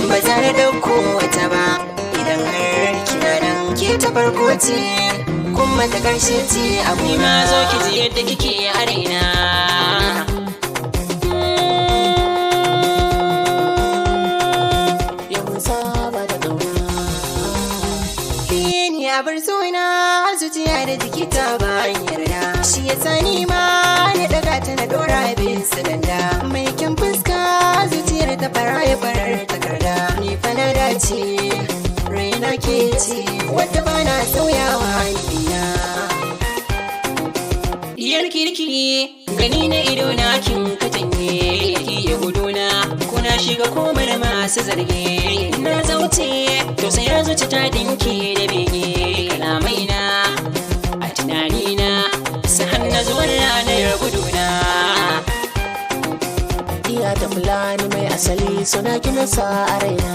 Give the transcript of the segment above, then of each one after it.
ba za na dauko wata ba idan har kina nan ke ta farko ce kuma ta karshe ce abu ma zo ki ji yadda kike a raina bar suna zuciya da jiki ta bayan yarda shi ya sani ma na daga ta na dora bisa danda mai kyan fuska zuciyar ta fara ya farar takarda ni fa na dace raina ke ce wadda ba na sauyawa niya iyar kirki gani na ido na kin ka janye ki ya guduna kuna shiga komar masu zarge na zauce to sai ya zuci ta dinki da bege kalamaina a tunanina su hannu zuwan ranar guduna iya da fulani mai asali suna gina sa a raina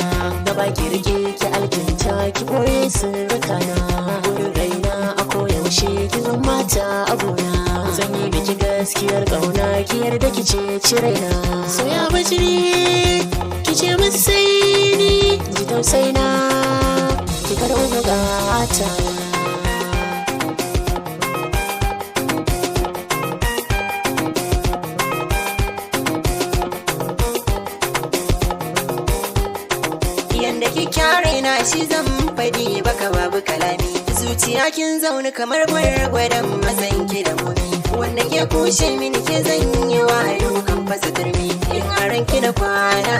da baki rike ki alkinta ki boye sirrikana wurin raina a koyaushe ki zan mata abuna zan yi biki gaskiyar ƙauna ki yarda ki ce raina so ya bajiri ki ce masai ni ji tausaina ki karɓi bukata yanda ki kyare na shi zan faɗi baka babu kalami zuciya kin zaune kamar gwargwadon mazan ki da mumi wanda ke kushe mini ke zan yi wa kan fasa turmi in aran ki da kwana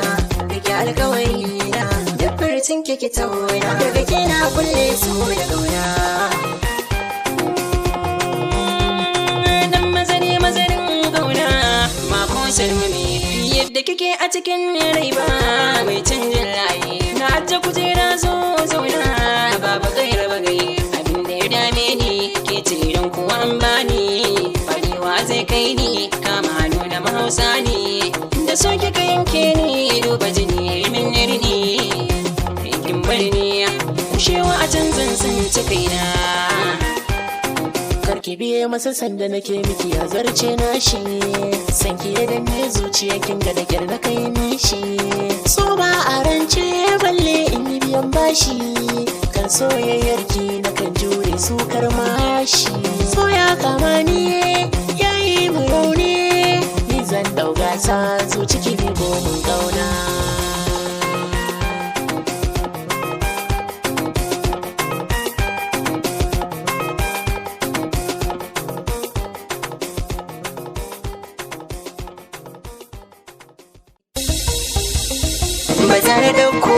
rike alkawari na da furcin ki tauna daga ke na kulle su da gauna dan mazarin gauna ma ko salmami yadda kike a cikin rai ba mai canjin layi na ajiye kujera zo zauna babu gaira bagai abin da ya dame ni ke ce don kuwa an bani farewa zai kai ni kama nuna mahausa ne da so kika yanke ni duba jini min rini kin bari ni kushewa a canzan sun ci kaina karki biye masa sanda nake miki ya zarce na shi sanki da danne zuciya kin ga da kyar na kai nishi so ba a rance balle in yi biyan bashi kan soyayyar ki na kan jure su karmashi so ya kama ni yayi mu rauni ni zan dauga sa zuci ki bi mun kauna ba za na dauko